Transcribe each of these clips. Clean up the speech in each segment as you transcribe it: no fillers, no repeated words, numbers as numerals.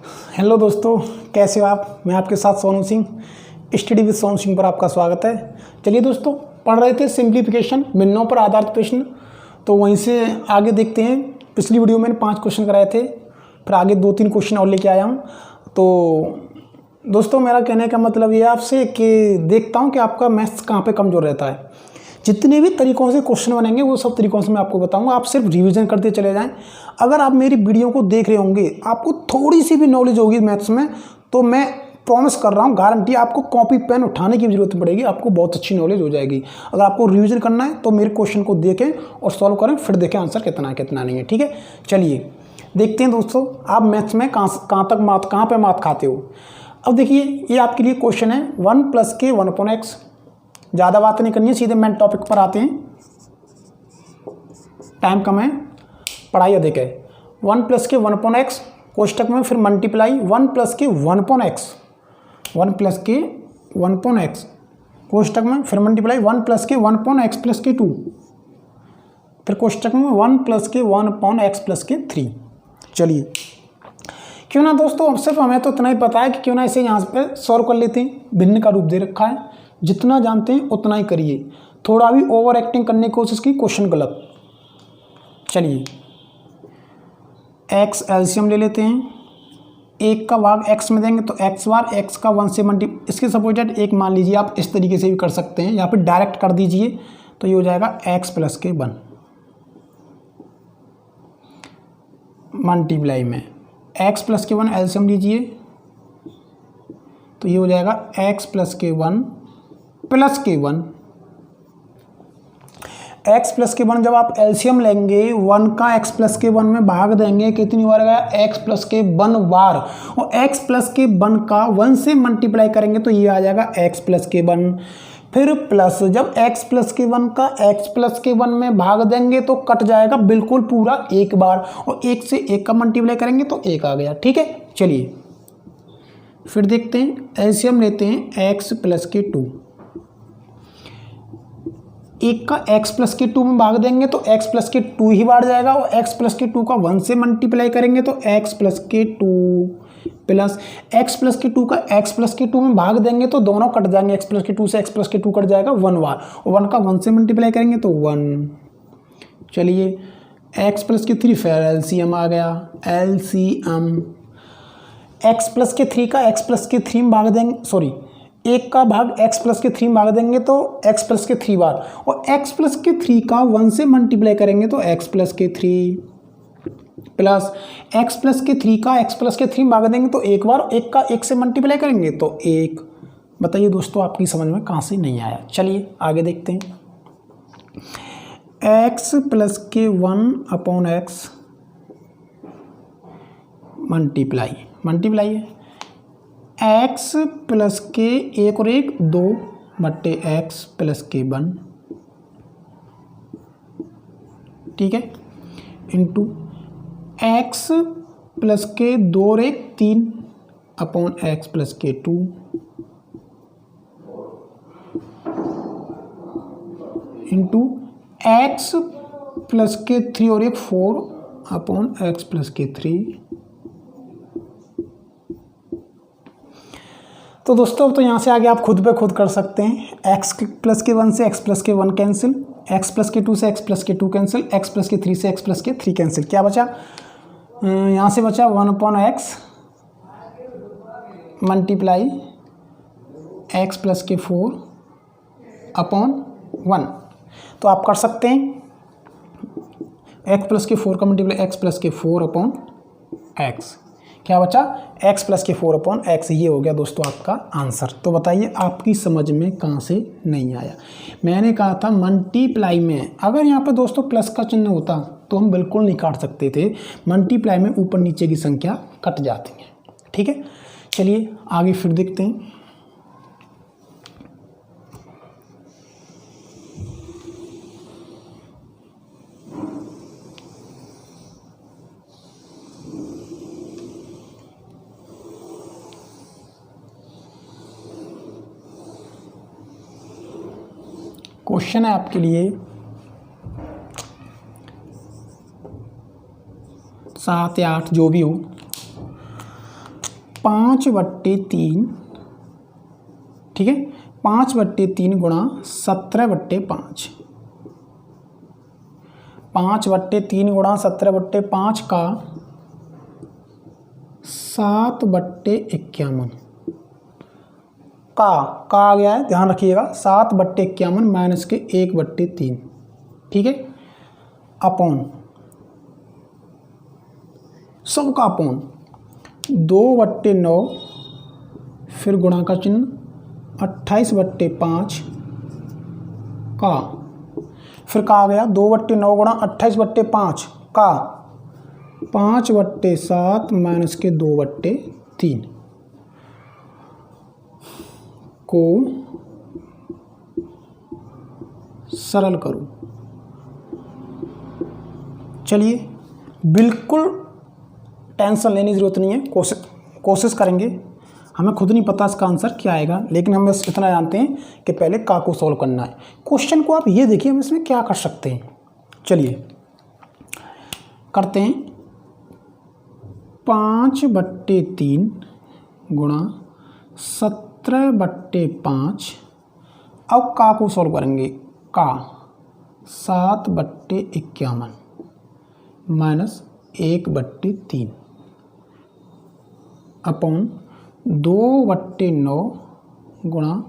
Hello दोस्तों, कैसे हो आप। मैं आपके साथ सोनू सिंह, स्टडी विद सोनू सिंह पर आपका स्वागत है। चलिए दोस्तों, पढ़ रहे थे सिंप्लीफिकेशन, मिलनों पर आधारित प्रश्न। तो वहीं से आगे देखते हैं। पिछली वीडियो में मैंने 5 क्वेश्चन कराए थे, फिर आगे 2-3 क्वेश्चन और लेके आया हूँ। तो दोस्तों, मेरा कहने का मतलब ये आपसे कि देखता हूँ कि आपका मैथ्स कहाँ पे कमज़ोर रहता है। जितने भी तरीकों से क्वेश्चन बनेंगे वो सब तरीकों से मैं आपको बताऊंगा। आप सिर्फ रिवीजन करते चले जाएं। अगर आप मेरी वीडियो को देख रहे होंगे, आपको थोड़ी सी भी नॉलेज होगी मैथ्स में, तो मैं प्रॉमिस कर रहा हूँ, गारंटी, आपको कॉपी पेन उठाने की जरूरत पड़ेगी, आपको बहुत अच्छी नॉलेज हो जाएगी। अगर आपको रिवीजन करना है तो मेरे क्वेश्चन को देखें और सॉल्व करें, फिर देखें आंसर कितना है कितना नहीं है। ठीक है, चलिए देखते हैं दोस्तों, आप मैथ्स में कहाँ पे मात खाते हो। अब देखिए, ये आपके लिए क्वेश्चन है 1 + के 1/x। ज़्यादा बात नहीं करनी है, सीधे मेन टॉपिक पर आते हैं, टाइम कम है, पढ़ाई अधिक है। 1 + के 1/x कोष्टक में, फिर मल्टीप्लाई 1 + के 1/x, 1 + के 1/x कोष्टक में, फिर मल्टीप्लाई 1 + के 1/x + के 2, फिर कोष्टक में 1 + के 1/x + के 3। चलिए, क्यों ना दोस्तों, अब सिर्फ हमें तो इतना ही पता है कि क्यों ना इसे यहाँ पे सॉल्व कर लेते हैं। भिन्न का रूप दे रखा है, जितना जानते हैं उतना ही करिए। थोड़ा भी ओवर एक्टिंग करने की कोशिश की, क्वेश्चन गलत। चलिए, x एलसीएम ले लेते हैं। 1 का भाग x में देंगे तो x बार, x का 1 से इसके सपोजिट 1 मान लीजिए। आप इस तरीके से भी कर सकते हैं, या फिर डायरेक्ट कर दीजिए, तो ये हो जाएगा x + के 1 मल्टीप्लाई में x + के 1 एलसीएम लीजिए, तो ये हो जाएगा x + के 1 + के 1। x + के 1 जब आप एलसीएम लेंगे, 1 का x + के 1 में भाग देंगे, कितनी बार गया, x + के 1 बार, और x + के 1 का 1 से मल्टीप्लाई करेंगे तो ये आ जाएगा x + के 1। फिर प्लस, जब x + के 1 का x + के 1 में भाग देंगे तो कट जाएगा बिल्कुल पूरा एक बार, और 1 से 1 का मल्टीप्लाई करेंगे तो 1 आ गया। ठीक है, चलिए फिर देखते हैं, एलसीएम लेते हैं x + के 2। 1 का x + के 2 में भाग देंगे तो x + के 2 ही बाढ़ जाएगा, और x + के 2 का 1 से मल्टीप्लाई करेंगे तो x + के 2 प्लस x + के 2 का x + के 2 में भाग देंगे तो दोनों कट जाएंगे, x + के 2 से x + के 2 कट जाएगा 1 बार, और 1 का 1 से मल्टीप्लाई करेंगे तो 1। चलिए, x + के 3, फिर एलसीएम आ गया, एलसीएम x + के 3 का x + के 3 में भाग देंगे, सॉरी 1 का भाग x + के 3 में भाग देंगे तो x + के 3 बार, और x + के 3 का 1 से मल्टीप्लाई करेंगे तो x + के 3 प्लस x + के 3 का x + के 3 में भाग देंगे तो 1 बार, 1 का 1 से मल्टीप्लाई करेंगे तो 1। बताइए दोस्तों, आपकी समझ में कहाँ से नहीं आया। चलिए आगे देखते हैं, x + के 1/x मल्टीप्लाई है x + के 1 और 1 2 बट्टे x + के 1, ठीक है, इंटू x + के 2 और 1 3/x + के 2, इंटू x + के 3 और 1 4/x + के 3। तो दोस्तों, अब तो यहाँ से आगे आप खुद पे खुद कर सकते हैं। x + के 1 से x + के 1 कैंसिल, x + के 2 से x + के 2 कैंसिल, x + के 3 से x + के 3 कैंसिल। क्या बचा, यहाँ से बचा 1/x मल्टीप्लाई x + के 4/1। तो आप कर सकते हैं, x + के 4 का मल्टीप्लाई x + के 4/x, क्या बचा, x + के 4/x। ये हो गया दोस्तों आपका आंसर। तो बताइए, आपकी समझ में कहाँ से नहीं आया। मैंने कहा था मल्टीप्लाई में, अगर यहाँ पे दोस्तों प्लस का चिन्ह होता तो हम बिल्कुल नहीं काट सकते थे। मल्टीप्लाई में ऊपर नीचे की संख्या कट जाती है। ठीक है, चलिए आगे फिर देखते हैं। क्वेश्चन है आपके लिए 7 या 8 जो भी हो। 5/3, ठीक है, 5/3 गुणा 17/5, 5/3 गुणा 17/5 का 7/51 का आ गया है, ध्यान रखिएगा, 7/51 माइनस के 1/3, ठीक है, अपॉन सबका अपॉन 2/9, फिर गुणा का चिन्ह 28/5 का, फिर का आ गया 2/9 गुणा 28/5 का 5/7 माइनस के 2/3 को सरल करूं। चलिए, बिल्कुल टेंशन लेने की जरूरत नहीं है, कोशिश करेंगे, हमें खुद नहीं पता इसका आंसर क्या आएगा, लेकिन हम बस इतना जानते हैं कि पहले का को सॉल्व करना है। क्वेश्चन को आप ये देखिए हम इसमें क्या कर सकते हैं। चलिए करते हैं, 5/3 गुणा 17/5, अब का को सॉल्व करेंगे, का 7/51 माइनस 1/3 अपॉन 2/9 गुणा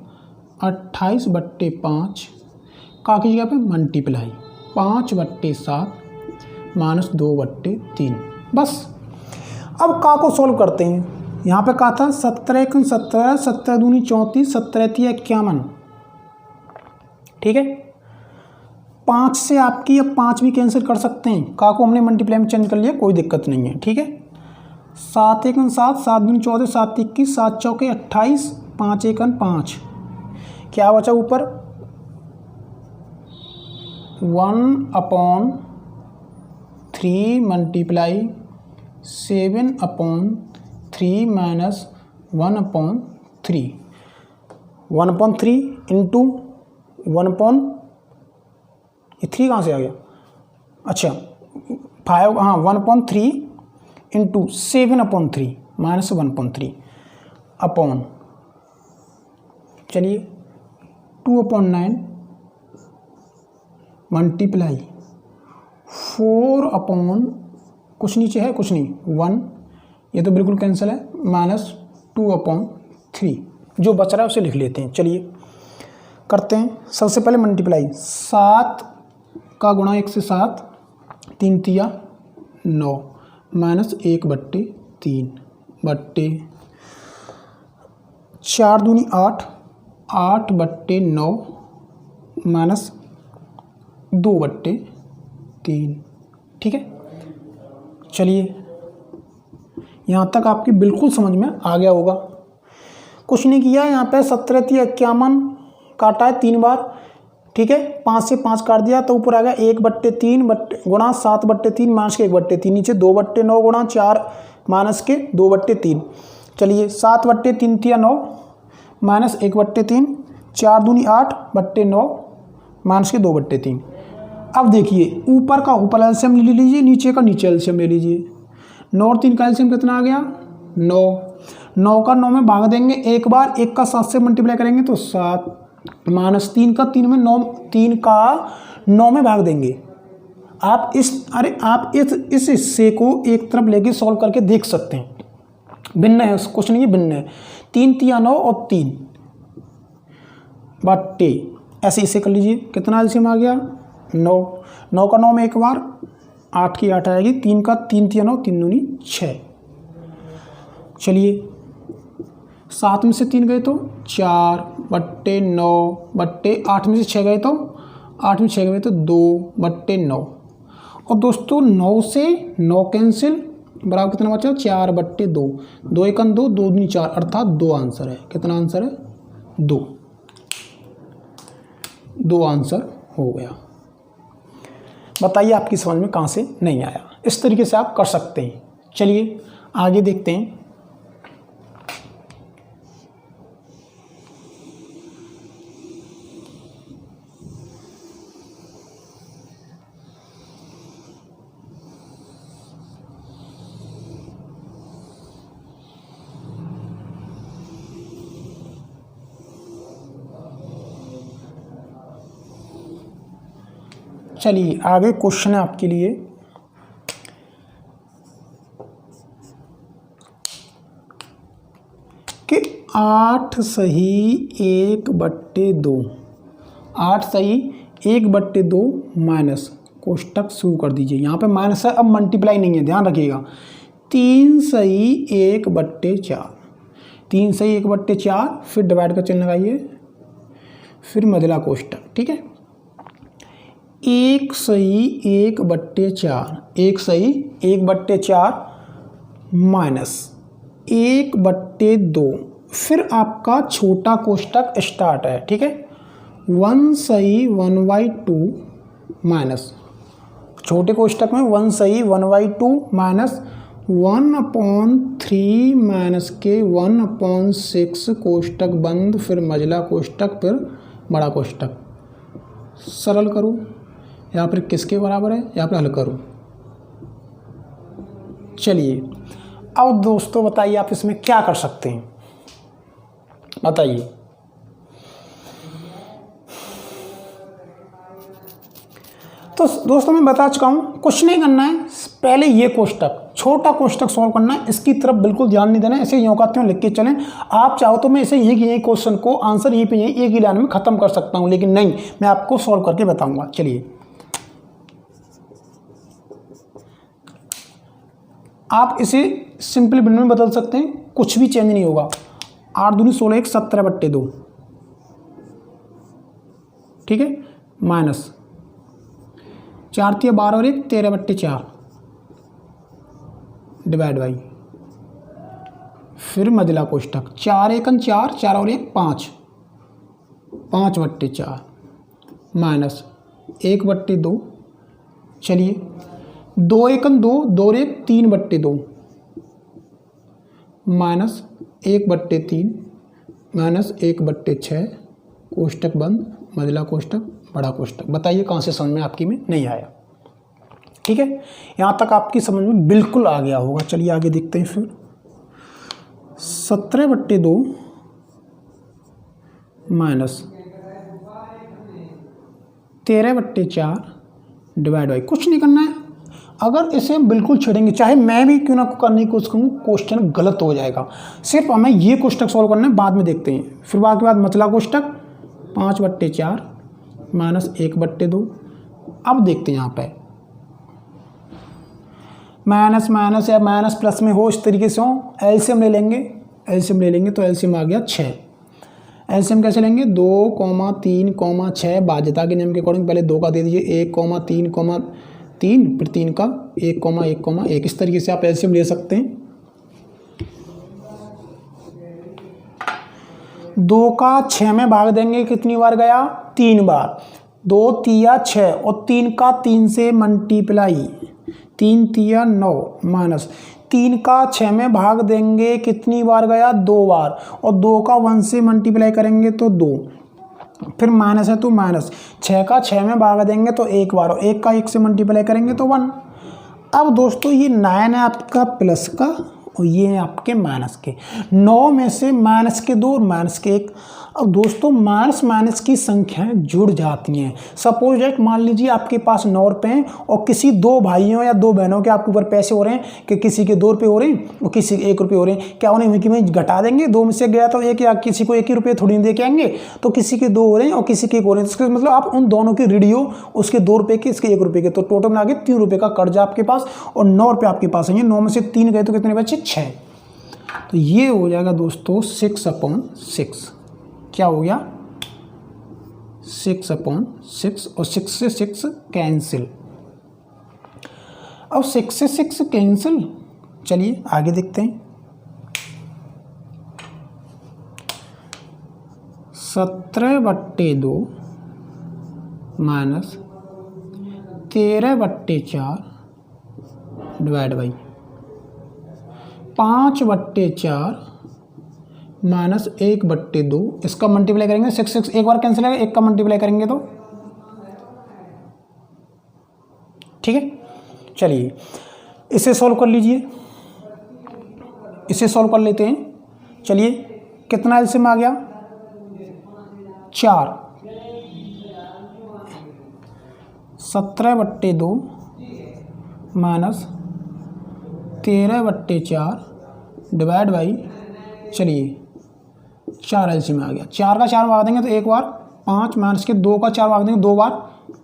28/5 का की जगह पे मल्टीप्लाई 5/7 माइनस 2/3। बस अब का को सॉल्व करते हैं। यहाँ पे का था 17 × 17, 17 दूनी 34, 17 × 51, ठीक है, 5 से आपकी अब 5 भी कैंसिल कर सकते हैं, का को हमने मल्टीप्लाई में चेंज कर लिया, कोई दिक्कत नहीं है, ठीक है। 7 × 7, 7 दूनी 14, 7 × 21, 7 चौके 28, 5 × 5, क्या बचा ऊपर 1/3 मल्टीप्लाई 7/3 माइनस 1/3, 1/3 इंटू 1/3 कहाँ से आ गया, अच्छा 5, हाँ 1/3 इंटू 7/3 माइनस 1/3 अपॉन, चलिए 2/9 मल्टीप्लाई 4/, कुछ नीचे है कुछ नहीं, 1, ये तो बिल्कुल कैंसिल है, माइनस 2/3, जो बच रहा है उसे लिख लेते हैं। चलिए करते हैं, सबसे पहले मल्टीप्लाई 7 का गुणा 1 से 7, 3 तिया 9 माइनस 1/3 बट्टे 4 दूनी 8, 8/9 माइनस 2/3, ठीक है। चलिए यहाँ तक आपकी बिल्कुल समझ में आ गया होगा। कुछ नहीं किया, यहाँ पे 17 × 51 काटा है 3 बार, ठीक है, 5 से 5 काट दिया तो ऊपर आ गया 1/3 गुणा 7/3 माइनस के 1/3, नीचे 2/9 गुणा 4 माइनस के 2/3। चलिए 7/3 तिया 9 माइनस 1/3, 4 दूनी 8/9 माइनस के 2/3। अब देखिए ऊपर का ऊपर एलसीएम ले लीजिए, नीचे का नीचे एलसीएम ले लीजिए। 9 और 3 का एलसीएम कितना आ गया 9, 9 का 9 में भाग देंगे एक बार, 1 का 7 से मल्टीप्लाई करेंगे तो 7, माइनस 3 का 3 में 9, 3 का 9 में भाग देंगे। आप इस हिस्से को एक तरफ लेके सॉल्व करके देख सकते हैं, भिन्न है कुछ नहीं है, भिन्न है, 3 तिया 9 और 3 बट्टे ऐसे इसे कर लीजिए, कितना एलसीएम आ गया 9, 9 का 9 में एक बार, 8 की 8 आएगी, 3 का 3 तिया 9, 3 दूनी 6। चलिए 7 में से 3 गए तो 4/9/8 में से 6 गए तो 8 में 6 गए तो 2/9, और दोस्तों 9 से 9 कैंसिल, बराबर कितना बचा 4/2, 2 × 2, 2 दूनी 4, अर्थात 2 आंसर है। कितना आंसर है 2 आंसर हो गया। बताइए आपकी समझ में कहाँ से नहीं आया। इस तरीके से आप कर सकते हैं। चलिए आगे देखते हैं। चलिए आगे क्वेश्चन है आपके लिए। कि 8 सही 1/2, 8 सही 1/2 माइनस, कोष्टक शुरू कर दीजिए। यहाँ पे माइनस है, अब मल्टीप्लाई नहीं है, ध्यान रखिएगा। 3 सही 1/4, 3 सही 1/4, फिर डिवाइड का चिन्ह लगाइए, फिर मझला कोष्टक, ठीक है। 1 सही 1/4, 1 सही 1/4 माइनस 1/2, फिर आपका छोटा कोष्टक स्टार्ट है, ठीक है। 1 सही 1/2 माइनस, छोटे कोष्टक में 1 सही 1/2 माइनस 1/3 माइनस के 1/6, कोष्टक बंद, फिर मझला कोष्टक, फिर बड़ा कोष्टक। सरल करो, यहाँ पर किसके बराबर है, यहाँ पर हल करो। चलिए अब दोस्तों बताइए आप इसमें क्या कर सकते हैं, बताइए। तो दोस्तों मैं बता चुका हूँ, कुछ नहीं करना है, पहले ये कोष्टक, छोटा कोष्टक सॉल्व करना है, इसकी तरफ बिल्कुल ध्यान नहीं देना है, ऐसे यों का त्यों लिख के चलें। आप चाहो तो मैं इसे यही क्वेश्चन को आंसर यहीं पे यहीं एक ही लाइन में ख़त्म कर सकता हूँ, लेकिन नहीं, मैं आपको सॉल्व करके बताऊँगा। चलिए आप इसे सिंपल बिंदु में बदल सकते हैं, कुछ भी चेंज नहीं होगा। 8 दूनी 16, 1 17/2, ठीक है, माइनस 4 3 12 और 1 13/4, डिवाइड बाई, फिर मझला कोष्टक, 4 1 4, 4 और 1 5, 5/4 माइनस 1/2, चलिए 2 1 2, 2 और 1 3/2 माइनस 1/3 माइनस 1/6, कोष्टक बंद, मझला कोष्टक, बड़ा कोष्टक। बताइए कहाँ से समझ में आपकी में नहीं आया, ठीक है। यहाँ तक आपकी समझ में बिल्कुल आ गया होगा। चलिए आगे देखते हैं फिर। 17/2 माइनस 13/4 डिवाइड बाई, कुछ नहीं करना है। अगर इसे हम बिल्कुल छेड़ेंगे, चाहे मैं भी क्यों ना करने की कोशिश करूँ, क्वेश्चन गलत हो जाएगा। सिर्फ हमें ये कोष्टक सॉल्व करना है, बाद में देखते हैं। फिर बाकी बाद मझला कोष्टक 5/4 माइनस 1/2। अब देखते हैं यहाँ पे माइनस माइनस या माइनस प्लस में हो, इस तरीके से हो। एलसीएम ले लेंगे, एलसीएम ले लेंगे तो एलसीएम आ गया 6। एलसीएम कैसे लेंगे, 2, 3, 6, बाध्यता के नियम के अकॉर्डिंग पहले 2 का दे दीजिए, 1, 3, फिर 3 का 1, 1, 1। इस तरीके से आप एलसीएम ले सकते हैं। 2 का 6 में भाग देंगे, कितनी बार गया, 3 बार। 2 3 6 और 3 का 3 से मल्टीप्लाई, 3 3 9 माइनस 3 का 6 में भाग देंगे, कितनी बार गया, 2 बार। और 2 का 1 से मल्टीप्लाई करेंगे तो 2, फिर माइनस है तो माइनस। 6 का 6 में भाग देंगे तो 1 बार, और 1 का 1 से मल्टीप्लाई करेंगे तो 1। अब दोस्तों ये 9 है आपका प्लस का, और ये है आपके माइनस के। 9 में से माइनस के 2 और माइनस के 1। अब दोस्तों माइनस माइनस की संख्याएं जुड़ जाती हैं। सपोज डेट मान लीजिए आपके पास 9 रुपये हैं और किसी 2 भाइयों या 2 बहनों के आपके ऊपर पैसे हो रहे हैं कि किसी के 2 रुपये हो रहे हैं और किसी के 1 रुपये हो रहे हैं। क्या उन्हें कि में घटा देंगे, 2 में से गया तो 1, या किसी को 1 ही रुपये थोड़ी दे के आएंगे, तो किसी के 2 हो रहे हैं और किसी के 1 हो रहे हैं। इसका मतलब आप उन दोनों की रेडियो, उसके 2 रुपये के, इसके 1 रुपये के, तो टोटल में आगे 3 रुपये का कर्जा आपके पास, और 9 रुपये आपके पास है। 9 में से 3 गए तो कितने बचे, 6। तो ये हो जाएगा दोस्तों 6/6। क्या हो गया, 6/6, और 6 से 6 कैंसिल। अब 6 से 6 कैंसिल, चलिए आगे देखते हैं। 17/2 माइनस 13/4 डिवाइड बाई 5/4 माइनस 1/2। इसका मल्टीप्लाई करेंगे, 6 एक बार कैंसिल है, 1 का मल्टीप्लाई करेंगे तो, ठीक है। चलिए इसे सॉल्व कर लीजिए, इसे सॉल्व कर लेते हैं। चलिए कितना एलसीएम आ गया, 4। 17/2 माइनस 13/4 डिवाइड बाई, चलिए 4 एलसीएम में आ गया। 4 का 4 भाग देंगे तो एक बार, 5 माइनस के 2 का 4 भाग देंगे 2 बार,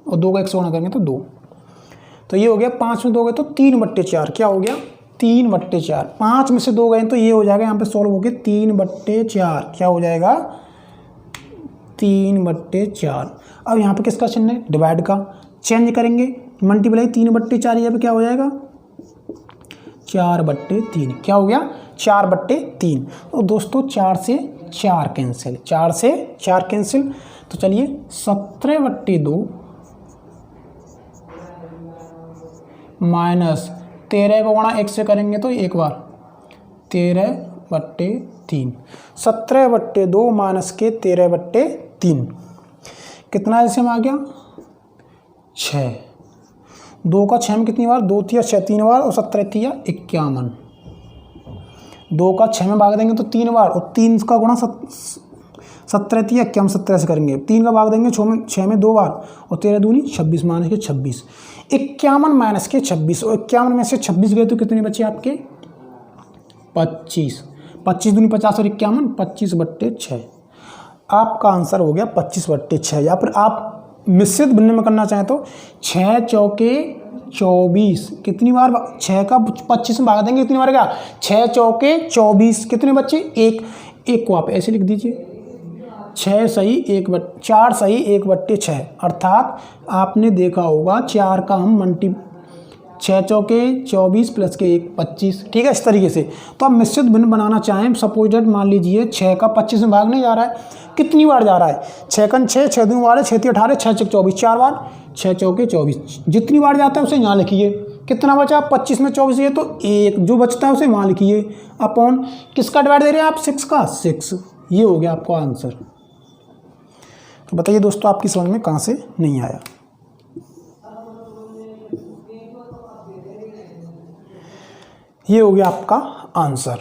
और 2 का 1 से गुणा करेंगे तो 2। तो ये हो गया 5 में 2 गए तो 3/4, क्या हो गया 3/4। 5 में से 2 गए तो ये हो जाएगा यहाँ पे सॉल्व हो गया 3/4, क्या हो जाएगा 3/4। अब यहाँ पे किसका चिन्ह है, डिवाइड का, चेंज करेंगे, मल्टीप्लाई 3/4, यहाँ पे क्या हो जाएगा 4/3, क्या हो गया 4/3। तो दोस्तों 4 से 4 कैंसिल, 4 से 4 कैंसिल, तो चलिए 17/2 माइनस 13 को गुणा 1 से करेंगे तो एक बार 13/3, 17/2 माइनस के 13/3, कितना एलसीएम आ गया 6। 2 का 6 में कितनी बार, 2 तिया 6 3 बार, और 17 तिया 51। 2 का 6 में भाग देंगे तो 3 बार, और 3 का गुणा 17 तिया 51, 17 से करेंगे, 3 का भाग देंगे 6 में 2 बार, और 13 दूनी 26 माइनस के 26, 51 माइनस के 26, और 51 में से 26 गए तो कितने बचे आपके 25, 25 दूनी 50 और 51, 25/6। आपका आंसर हो गया 25/6। या फिर आप मिश्रित भिन्न में करना चाहें तो 6 चौके 24, कितनी बार 6 का 25 में भाग देंगे कितनी बार, क्या 6 चौके 24, कितने बच्चे एक को आप ऐसे लिख दीजिए 6 सही 4 सही 1/6, अर्थात आपने देखा होगा 4 का हम 6 चौके 24 प्लस के 1 25, ठीक है, इस तरीके से। तो आप मिश्रित भिन्न बनाना चाहें, सपोज दैट मान लीजिए 6 का 25 में भाग नहीं जा रहा है, कितनी बार जा रहा है 6 का 6, 6 दूनी 12, 6 3 18, 6 6 24, 4 बार, 6 चौके 24, जितनी बार जाता है उसे यहाँ लिखिए, कितना बचा 25 में 24 है तो 1, जो बचता है उसे वहाँ लिखिए, अपॉन किसका डिवाइड दे रहे हैं आप 6 का 6, ये हो गया आपका आंसर। तो बताइए दोस्तों आपकी समझ में कहाँ से नहीं आया। ये हो गया आपका आंसर।